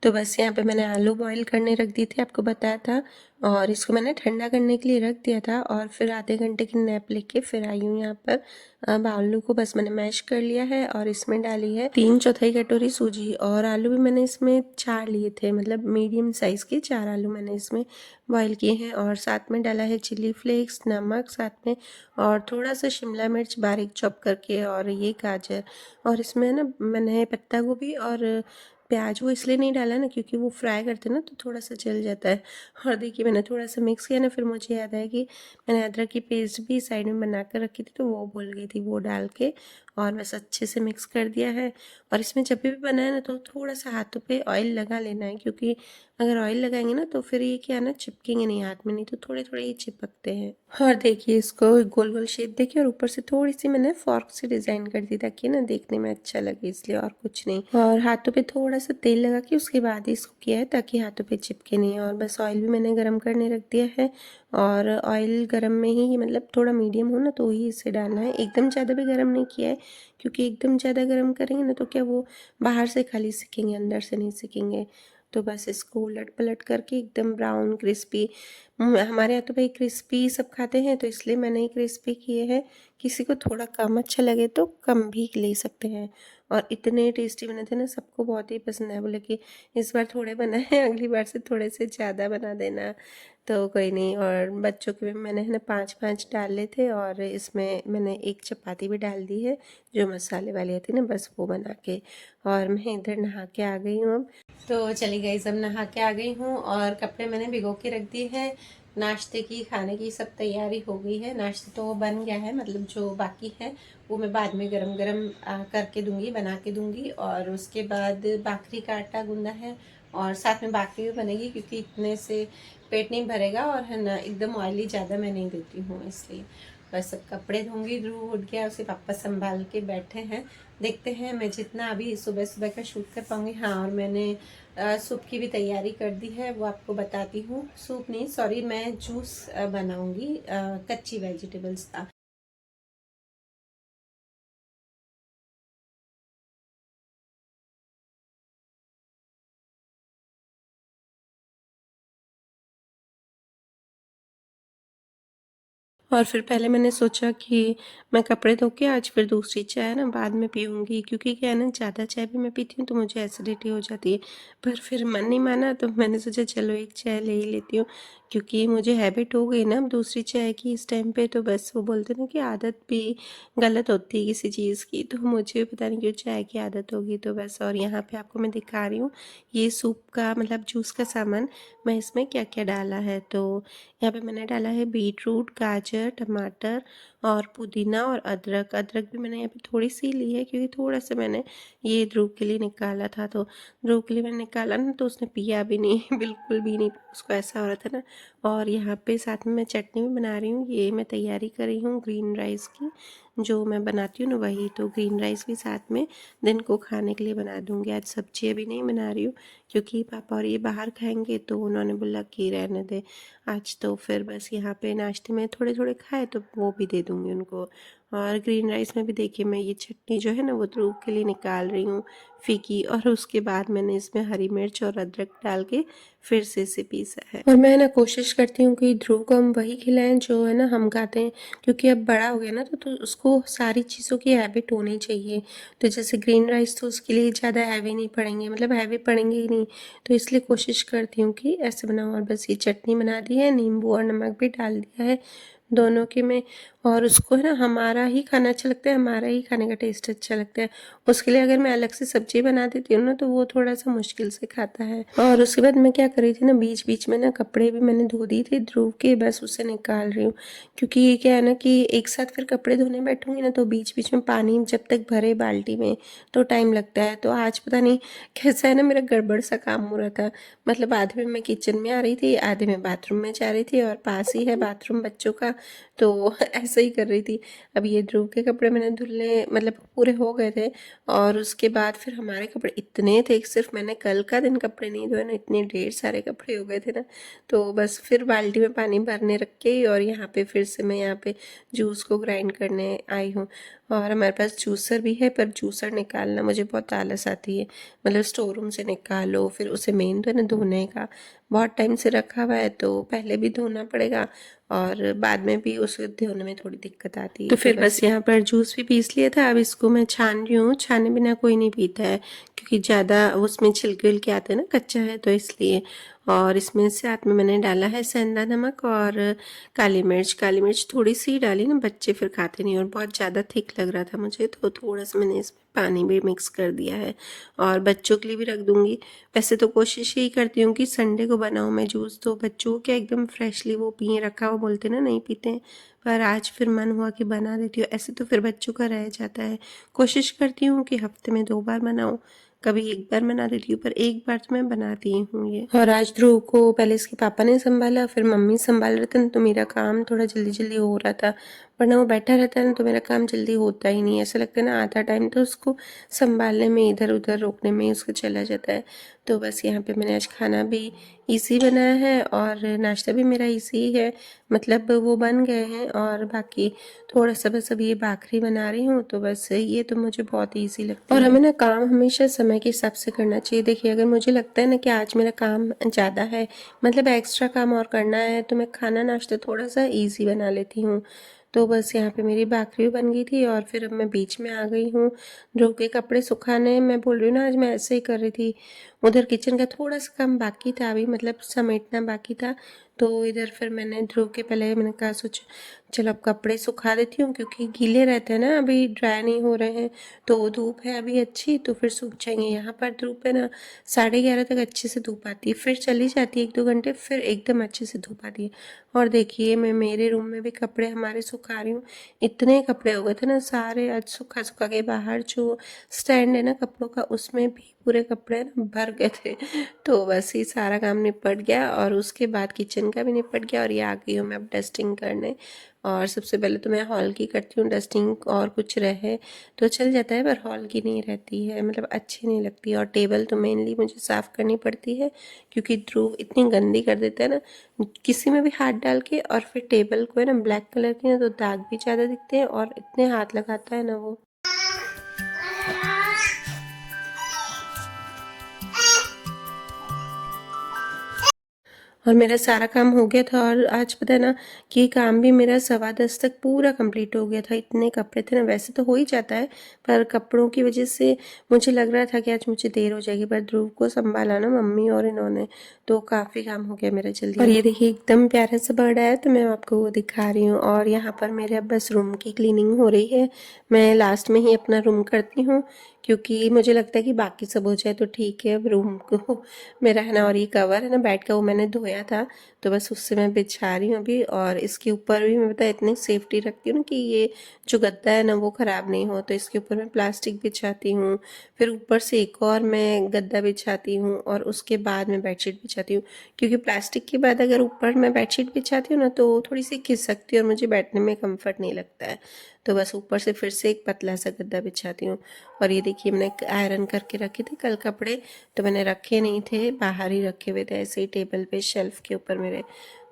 तो बस यहाँ पे मैंने आलू बॉईल करने रख दिए थे, आपको बताया था, और इसको मैंने ठंडा करने के लिए रख दिया था। और फिर आधे घंटे की नैप लेके फिर आई हूँ यहाँ पर। अब आलू को बस मैंने मैश कर लिया है और इसमें डाली है 3/4 कटोरी सूजी। और आलू भी मैंने इसमें 4 लिए थे, मतलब मीडियम साइज़ के 4 आलू मैंने इसमें बॉईल किए हैं। और साथ में डाला है चिली फ्लेक्स, नमक साथ में, और थोड़ा सा शिमला मिर्च बारीक चॉप करके, और ये गाजर, और इसमें ना मैंने पत्ता गोभी और प्याज वो इसलिए नहीं डाला ना क्योंकि वो फ्राई करते ना तो थोड़ा सा जल जाता है। और देखिए मैंने थोड़ा सा मिक्स किया ना, फिर मुझे याद आया कि मैंने अदरक की पेस्ट भी साइड में बना कर रखी थी, तो वो भूल गई थी, वो डाल के और बस अच्छे से मिक्स कर दिया है। और इसमें जब भी बनाए ना तो थोड़ा सा हाथों पे ऑयल लगा लेना है, क्योंकि अगर ऑयल लगाएंगे ना तो फिर ये क्या ना चिपकेंगे नहीं हाथ में, नहीं तो थोड़े थोड़े ही चिपकते हैं। और देखिए इसको गोल गोल शेप देखिए, और ऊपर से थोड़ी सी मैंने फॉर्क से डिज़ाइन कर दी ताकि ना देखने में अच्छा लगे, इसलिए, और कुछ नहीं। और हाथों पे थोड़ा सा तेल लगा के उसके बाद ही इसको किया है ताकि हाथों पे चिपके नहीं। और बस ऑयल भी मैंने गरम करने रख दिया है, और ऑयल गरम में ही, मतलब थोड़ा मीडियम हो ना तो ही इसे डालना है, एकदम ज़्यादा भी गरम नहीं किया है, क्योंकि एकदम ज़्यादा गरम करेंगे ना तो क्या वो बाहर से खाली सिकेंगे, अंदर से नहीं सिकेंगे। तो बस इसको उलट पलट करके एकदम ब्राउन क्रिस्पी, हमारे यहाँ तो भाई क्रिस्पी सब खाते हैं तो इसलिए मैंने ही क्रिस्पी किए हैं। किसी को थोड़ा कम अच्छा लगे तो कम भी ले सकते हैं। और इतने टेस्टी बने थे ना, सबको बहुत ही पसंद है, बोले कि इस बार थोड़े बनाए हैं, अगली बार से थोड़े से ज़्यादा बना देना। तो कोई नहीं। और बच्चों के भी मैंने है ना 5-5 डाले थे, और इसमें मैंने एक चपाती भी डाल दी है जो मसाले वाली होती है ना, बस वो बना के। और मैं इधर नहा के आ गई हूँ अब। तो चली गई, सब नहा के आ गई हूँ, और कपड़े मैंने भिगो के रख दिए हैं। नाश्ते की, खाने की सब तैयारी हो गई है। नाश्ता तो बन गया है, मतलब जो बाकी है वो मैं बाद में गरम गरम करके दूंगी, बना के दूंगी। और उसके बाद बाखरी का आटा गूंदा है, और साथ में बाखरी भी बनेगी, क्योंकि इतने से पेट नहीं भरेगा, और है ना एकदम ऑयली ज़्यादा मैं नहीं देती हूँ, इसलिए। बस सब कपड़े धोंगी, ध्रुव उठ गया, उसे पापा संभाल के बैठे हैं। देखते हैं मैं जितना अभी सुबह सुबह का शूट कर पाऊँगी। हाँ, और मैंने सूप की भी तैयारी कर दी है, वो आपको बताती हूँ। सूप नहीं, सॉरी, मैं जूस बनाऊँगी कच्ची वेजिटेबल्स का। और फिर पहले मैंने सोचा कि मैं कपड़े धो के आज फिर दूसरी चाय ना बाद में पीऊँगी, क्योंकि क्या है ना, ज़्यादा चाय भी मैं पीती हूँ तो मुझे एसिडिटी हो जाती है। पर फिर मन नहीं माना, तो मैंने सोचा चलो एक चाय ले ही लेती हूँ, क्योंकि मुझे हैबिट हो गई ना अब दूसरी चाय की इस टाइम पे। तो बस वो बोलते ना कि आदत भी गलत होती है किसी चीज़ की, तो मुझे पता नहीं क्यों चाय की आदत होगी। तो बस, और यहाँ पे आपको मैं दिखा रही हूँ ये सूप का, मतलब जूस का सामान मैं इसमें क्या क्या डाला है। तो यहाँ पे मैंने डाला है बीट रूट, गाजर, टमाटर, और पुदीना, और अदरक। अदरक भी मैंने यहाँ पे थोड़ी सी ली है, क्योंकि थोड़ा सा मैंने ये ध्रुव के लिए निकाला था। तो ध्रुव के लिए मैंने निकाला ना तो उसने पिया भी नहीं बिल्कुल भी नहीं, उसको ऐसा हो रहा था ना। और यहाँ पे साथ में मैं चटनी भी बना रही हूँ, ये मैं तैयारी कर रही हूँ ग्रीन राइस की, जो मैं बनाती हूँ ना वही। तो ग्रीन राइस भी साथ में दिन को खाने के लिए बना दूँगी। आज सब्जी अभी नहीं बना रही हूँ, क्योंकि पापा और ये बाहर खाएंगे, तो उन्होंने बोला कि रहने दे आज। तो फिर बस यहाँ पे नाश्ते में थोड़े थोड़े खाए तो वो भी दे दूँगी उनको। और ग्रीन राइस में भी देखिए मैं ये चटनी जो है ना वो ध्रुव के लिए निकाल रही हूँ फीकी, और उसके बाद मैंने इसमें हरी मिर्च और अदरक डाल के फिर से इसे पीसा है। और मैं ना कोशिश करती हूँ कि ध्रुव को हम वही खिलाएं जो है ना हम खाते हैं, क्योंकि अब बड़ा हो गया ना तो उसको सारी चीज़ों की हैबिट होनी चाहिए। तो जैसे ग्रीन राइस तो उसके लिए ज़्यादा हैवी नहीं पड़ेंगे, मतलब हैवी पड़ेंगे ही नहीं, तो इसलिए कोशिश करती हूँ कि ऐसे बनाऊँ। और बस ये चटनी बना दी है, नींबू और नमक भी डाल दिया है दोनों के में। और उसको है ना हमारा ही खाना अच्छा लगता है, हमारा ही खाने का टेस्ट अच्छा लगता है। उसके लिए अगर मैं अलग से सब्जी बना देती हूँ ना तो वो थोड़ा सा मुश्किल से खाता है। और उसके बाद मैं क्या कर रही थी ना, बीच बीच में ना कपड़े भी मैंने धो दिए थे ध्रुव के, बस उसे निकाल रही हूँ। क्योंकि ये क्या है ना कि एक साथ फिर कपड़े धोने बैठूंगी ना तो बीच बीच में पानी जब तक भरे बाल्टी में तो टाइम लगता है। तो आज पता नहीं कैसा है ना, मेरा गड़बड़ सा काम हो रहा था। मतलब आधे में मैं किचन में आ रही थी, आधे में बाथरूम में जा रही थी, और पास ही है बाथरूम बच्चों का। तो ऐसा ऐसे ही कर रही थी। अब ये ध्रुव के कपड़े मैंने धुलने मतलब पूरे हो गए थे, और उसके बाद फिर हमारे कपड़े इतने थे, सिर्फ मैंने कल का दिन कपड़े नहीं धोए ना, इतने ढेर सारे कपड़े हो गए थे ना। तो बस फिर बाल्टी में पानी भरने रख के और यहाँ पे फिर से मैं यहाँ पे जूस को ग्राइंड करने आई हूँ। और हमारे पास जूसर भी है, पर जूसर निकालना मुझे बहुत आलस आती है। मतलब स्टोर रूम से निकालो, फिर उसे मेन तो है ना धोने का, बहुत टाइम से रखा हुआ है तो पहले भी धोना पड़ेगा और बाद में भी उसे धोने में थोड़ी दिक्कत आती है। तो फिर बस यहाँ पर जूस भी पीस लिया था। अब इसको मैं छान रही हूँ, छाने बिना कोई नहीं पीता है क्योंकि ज़्यादा उसमें छिलके विलके आते हैं ना, कच्चा है तो इसलिए। और इसमें साथ में मैंने डाला है सेंधा नमक और काली मिर्च। काली मिर्च थोड़ी सी डाली ना, बच्चे फिर खाते नहीं, और बहुत ज़्यादा थिक लग रहा था मुझे तो थोड़ा सा मैंने इसमें पानी भी मिक्स कर दिया है। और बच्चों के लिए भी रख दूँगी। वैसे तो कोशिश यही करती हूँ कि संडे को बनाऊँ मैं जूस, तो बच्चों को क्या एकदम फ्रेशली वो पिए रखा हुआ बोलते ना नहीं पीते हैं, पर आज फिर मन हुआ कि बना देती हूँ। ऐसे तो फिर बच्चों का रह जाता है। कोशिश करती हूँ कि हफ्ते में 2 बार बनाऊँ, कभी 1 बार बना देती हूँ, पर 1 बार तो मैं बनाती हूँ ये। और आज ध्रुव को पहले इसके पापा ने संभाला, फिर मम्मी संभाल रहे थे ना, तो मेरा काम थोड़ा जल्दी जल्दी हो रहा था। वरना वो बैठा रहता है ना तो मेरा काम जल्दी होता ही नहीं है। ऐसा लगता है ना आधा टाइम तो उसको संभालने में, इधर उधर रोकने में उसका चला जाता है। तो बस यहाँ पे मैंने आज खाना भी इजी बनाया है और नाश्ता भी मेरा इजी है, मतलब वो बन गए हैं। और बाकी थोड़ा सा बस अभी ये भाखरी बना रही हूँ, तो बस ये तो मुझे बहुत ईजी लगता है। और हमें ना काम हमेशा समय के हिसाब से करना चाहिए। देखिए अगर मुझे लगता है ना कि आज मेरा काम ज़्यादा है, मतलब एक्स्ट्रा काम और करना है, तो मैं खाना नाश्ता थोड़ा सा ईजी बना लेती हूँ। तो बस यहाँ पे मेरी भाखरी बन गई थी और फिर अब मैं बीच में आ गई हूँ ध्रुव के कपड़े सुखाने। मैं बोल रही हूँ ना, आज मैं ऐसे ही कर रही थी। उधर किचन का थोड़ा सा काम बाकी था अभी, मतलब समेटना बाकी था। तो इधर फिर मैंने ध्रुव के पहले मैंने कहा सोच चलो अब कपड़े सुखा देती हूँ, क्योंकि गीले रहते हैं ना, अभी ड्राई नहीं हो रहे हैं। तो धूप है अभी अच्छी, तो फिर सूख जाएंगे। यहाँ पर धूप है ना 11:30 तक अच्छे से धूप आती है, फिर चली जाती है 1-2 घंटे, फिर एकदम अच्छे से धूप आती है। और देखिए मैं मेरे रूम में भी कपड़े हमारे सुखा रही हूँ। इतने कपड़े हो गए थे ना सारे, आज सुखा सुखा के बाहर जो स्टैंड है ना कपड़ों का, उसमें भी पूरे कपड़े ना भर गए थे। तो बस ये सारा काम निपट गया और उसके बाद किचन का भी निपट गया। और ये आ गई हूँ मैं अब डस्टिंग करने। और सबसे पहले तो मैं हॉल की करती हूँ डस्टिंग, और कुछ रहे तो चल जाता है, पर हॉल की नहीं रहती है, मतलब अच्छी नहीं लगती। और टेबल तो मेनली मुझे साफ़ करनी पड़ती है, क्योंकि ध्रुव इतनी गंदी कर देता है ना किसी में भी हाथ डाल के। और फिर टेबल को है ना ब्लैक कलर की ना, तो दाग भी ज़्यादा दिखते हैं और इतने हाथ लगाता है ना वो। और मेरा सारा काम हो गया था, और आज पता है ना कि काम भी मेरा 10:15 तक पूरा कंप्लीट हो गया था। इतने कपड़े थे ना, वैसे तो हो ही जाता है, पर कपड़ों की वजह से मुझे लग रहा था कि आज मुझे देर हो जाएगी। पर ध्रुव को संभाला ना मम्मी और इन्होंने, तो काफ़ी काम हो गया मेरा जल्दी। और ये देखिए एकदम प्यारा सा बर्ड आया, तो मैं आपको वो दिखा रही हूँ। और यहाँ पर मेरे अब बस रूम की क्लीनिंग हो रही है। मैं लास्ट में ही अपना रूम करती हूँ, क्योंकि मुझे लगता है कि बाकी सब हो जाए तो ठीक है। अब रूम को मेरा है ना, और ये कवर है ना बेड का, वो मैंने धोया था, तो बस उससे मैं बिछा रही हूँ अभी। और इसके ऊपर भी मैं पता है इतनी सेफ्टी रखती हूँ ना कि ये जो गद्दा है ना वो ख़राब नहीं हो, तो इसके ऊपर मैं प्लास्टिक बिछाती हूँ, फिर ऊपर से एक और मैं गद्दा बिछाती हूँ, और उसके बाद मैं बेडशीट बिछाती हूँ। क्योंकि प्लास्टिक के बाद अगर ऊपर मैं बेडशीट बिछाती हूँ ना, तो थोड़ी सी खिसकती है और मुझे बैठने में कम्फर्ट नहीं लगता है। तो बस ऊपर से फिर से एक पतला सा गद्दा बिछाती हूँ। और ये देखिए मैंने आयरन करके रखे थे कल कपड़े, तो मैंने रखे नहीं थे, बाहर ही रखे हुए थे ऐसे ही टेबल पे शेल्फ के ऊपर मेरे,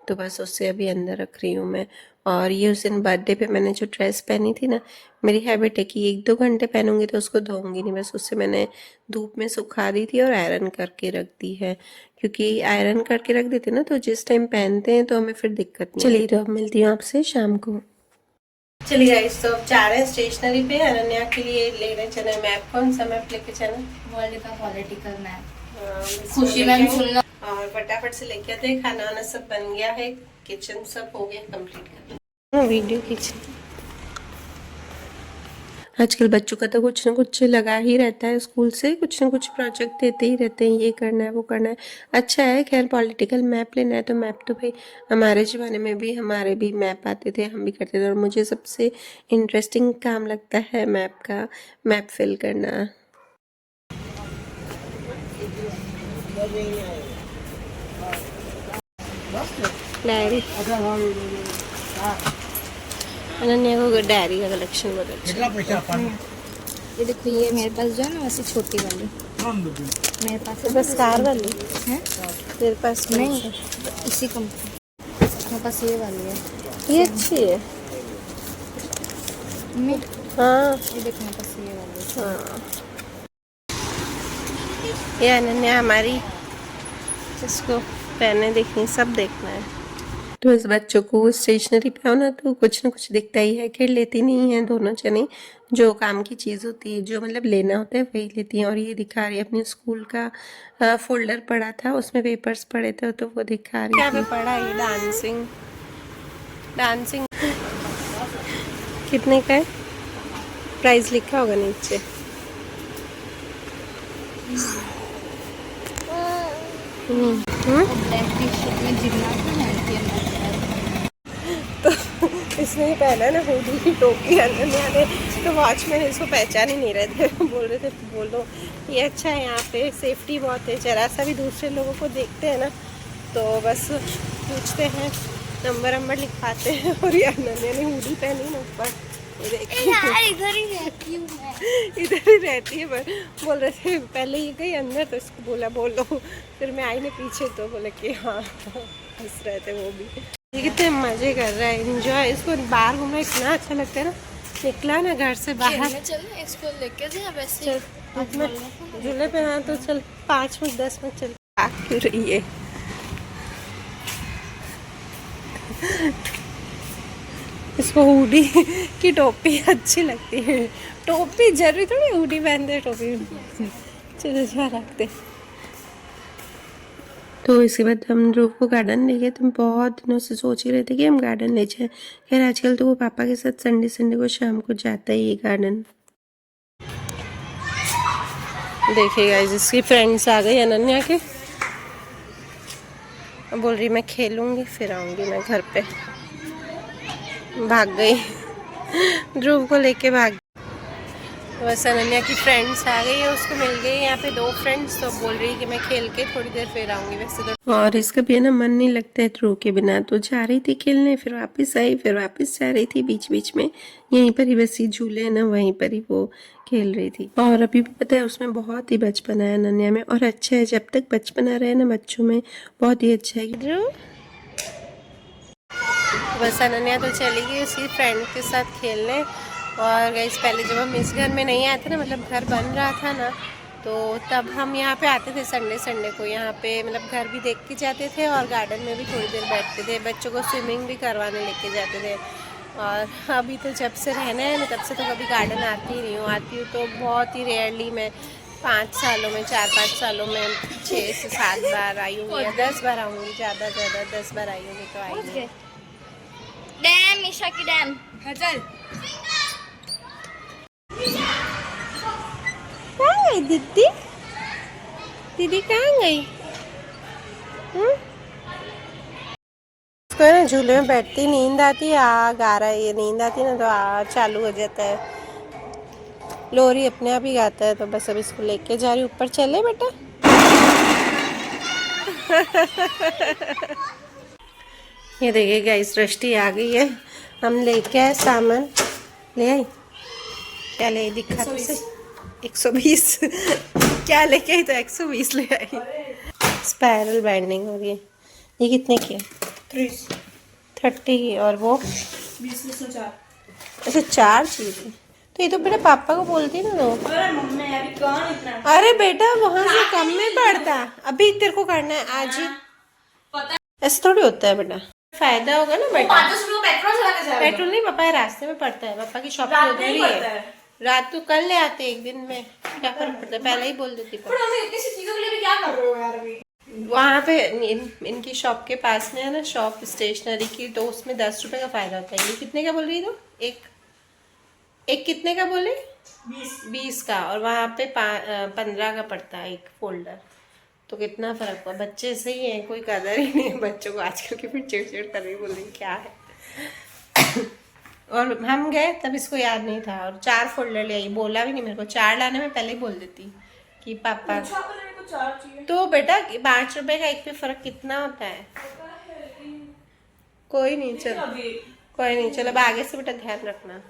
तो बस उससे अभी अंदर रख रही हूँ मैं। और ये उस दिन बर्थडे पे मैंने जो ड्रेस पहनी थी ना, मेरी हैबिट है कि 1-2 घंटे पहनूंगी तो उसको धोऊंगी नहीं, बस उससे मैंने धूप में सुखा दी थी और आयरन करके रख दी है। क्योंकि आयरन करके रख देते ना तो जिस टाइम पहनते हैं तो हमें फिर दिक्कत नहीं। चलिए तो अब मिलती हूँ आपसे शाम को। चलिए गाइस, तो अब जा रहे हैं स्टेशनरी पे। अनन्या के लिए लेने चले मैप। कौन सा मैप लेके चले? वर्ल्ड का पॉलिटिकल मैप। खुशी मैम सुनना। और फटाफट से लेके आते। खाना वाना सब बन गया है, किचन सब हो गया कंप्लीट। वीडियो किचन आजकल बच्चों का तो कुछ ना कुछ लगा ही रहता है, स्कूल से कुछ ना कुछ प्रोजेक्ट देते ही रहते हैं, ये करना है वो करना है। अच्छा है, खैर पॉलिटिकल मैप लेना है तो मैप तो भाई हमारे ज़माने में भी हमारे भी मैप आते थे, हम भी करते थे। और मुझे सबसे इंटरेस्टिंग काम लगता है मैप का, मैप फिल करना। अनन्या को डायरी का कलेक्शन बहुत अच्छा है। ये देखो, ये मेरे पास जो है ना वैसे छोटी वाली मेरे पास है। बस कार वाली है तेरे पास नहीं, इसी कंपनी मेरे पास ये वाली है। ये अच्छी है। मैं हाँ ये देखो, मेरे पास ये वाली है। हाँ, ये अनन्या हमारी, जिसको पहने देखनी सब देखना है। तो इस बच्चों को स्टेशनरी पे हो ना तो कुछ ना कुछ दिखता ही है। खेल लेती नहीं है दोनों जने, जो काम की चीज़ होती है, जो मतलब लेना होता है वही लेती हैं। और ये दिखा रही है अपने स्कूल का फोल्डर पड़ा था, उसमें पेपर्स पड़े थे तो वो दिखा रही है। क्या पे पड़ा ये डांसिंग डांसिंग कितने का है? प्राइस लिखा होगा नीचे। ब्लैक टी शर्ट में जिम्नास्ट पहनती है। तो इसने ही पहना ना हुडी की टोपी अनन्या ने, तो वॉचमैन इसको पहचान ही नहीं रहे थे। बोल रहे थे बोलो ये अच्छा है, यहाँ पे सेफ्टी बहुत है, जरा सा भी दूसरे लोगों को देखते हैं ना तो बस पूछते हैं, नंबर लिखवाते हैं। और ये अनन्या ने हुडी पहनी ना ऊपर, इधर ही रहती हूँ मैं। इधर ही रहती है। पर बोल रहे थे पहले ये गई अंदर तो इसको बोला बोलो, फिर मैं आई ना पीछे तो बोला कि हाँ, हंस रहे थे वो भी। ये कितने मजे कर रहा है, एंजॉय। इसको बाहर घूमना इतना अच्छा लगता है ना, निकला ना घर से बाहर। चल इसको लेके जा वैसे। चल झूले पे हाँ तो चल 5 मिनट 10 मिनट चल। क्यों रही है इसको हुडी की टोपी अच्छी लगती है। टोपी जरूरी थोड़ी हुडी पहनते टोपी। चलो जा रखते। तो इसके बाद हम ध्रुव को गार्डन ले गए। तो हम बहुत दिनों से सोच ही रहे थे कि हम गार्डन ले जाएं। खैर आजकल तो वो पापा के साथ संडे को शाम को जाता है ये गार्डन। देखिए गाइस, इसकी फ्रेंड्स आ गई अनन्या के। अब बोल रही मैं खेलूंगी फिर आऊंगी मैं घर पे। भाग गई ध्रुव को लेके भाग। बस अनन्या की फ्रेंड्स आ गई है, उसको मिल गई यहाँ पे 2 फ्रेंड्स। तो बोल रही कि मैं खेल के थोड़ी देर फिर आऊंगी वैसे तो। और इसका भी ना मन नहीं लगता है ध्रुव के बिना, तो जा रही थी खेलने, फिर वापस आई, फिर वापस जा रही थी। बीच बीच में यहीं पर ही बस ये झूले है ना, वहीं पर ही वो खेल रही थी। और अभी भी पता है उसमें बहुत ही बचपन है अनन्या में, और अच्छा है जब तक बचपन रहे ना बच्चों में, बहुत ही अच्छा है। ध्रुव बस अनन्या तो चली गई उसकी फ्रेंड के साथ खेलने। और गाइस पहले जब हम इस घर में नहीं आए थे ना, मतलब घर बन रहा था ना, तो तब हम यहाँ पे आते थे संडे को। यहाँ पे मतलब घर भी देख के जाते थे और गार्डन में भी थोड़ी देर बैठते थे। बच्चों को स्विमिंग भी करवाने लेके जाते थे। और अभी तो जब से रहना है ना तब से तो कभी गार्डन आती ही नहीं हूँ। आती हूँ तो बहुत ही रेयरली, मैं 5 सालों में 4-5 सालों में 6 से 7 बार आई हूँ या 10 बार आऊँगी, ज़्यादा 10 बार आई हूँ तो आई नहीं। डैम ईशा की डैम चल। कहाँ गई दीदी? दीदी कहाँ गई? इसको ना झूले में बैठती नींद आती है, गा रहा है ये, नींद आती है ना तो चालू हो जाता है। लोरी अपने आप ही गाता है। तो बस अब इसको लेके जा रही हूँ ऊपर। चले बेटा ये देखिए गाइस, दृष्टि आ गई है। हम लेके आए सामान, ले आई। क्या ले दिखा तो सही। 120 क्या लेके आई? तो 120 ले आई। स्पाइरल बाइंडिंग हो रही है। ये कितने की है? 30। और वो 20 में 4। अच्छा 4 चाहिए। तो ये तो बेटा पापा को बोलती ना दो। अरे मम्मी अभी कौन इतना। अरे बेटा वहां से कम में पड़ता, अभी तेरे को करना है आज ही। पता ऐसे थोड़ी होता है बेटा, फायदा होगा ना बेटा। 500 रुपये पेट्रोल चला के जा रहा है। पेट्रोल नहीं, पापा रास्ते में पड़ता है, पापा की शॉप रात उधर में ही पड़ता है। है। रात तो कल ले आते, एक दिन में क्या फर्क पड़ता है, पहले ही बोल देती। पर हम इतनी सी चीजों के लिए भी क्या कर रहे हो यार अभी। वहाँ पे इनकी शॉप के पास में है ना शॉप स्टेशनरी की, तो उसमें 10 रुपए का फायदा होता है। ये कितने का बोल रही तो एक कितने का बोले? 20 का। और वहाँ पे 15 का पड़ता है एक फोल्डर। तो कितना फर्क हुआ। बच्चे सही है, कोई कदर ही नहीं है बच्चों को आजकल की। फिर चिड़चिड़ कर रही, बोल रही क्या है। और हम गए तब इसको याद नहीं था, और 4 फोल्डर ले आई। बोला भी नहीं मेरे को 4 लाने में, पहले ही बोल देती कि पापा। तो बेटा 5 रुपए का एक पे फर्क कितना होता है। कोई नहीं चल। कोई नहीं, चलो अब आगे से बेटा ध्यान रखना।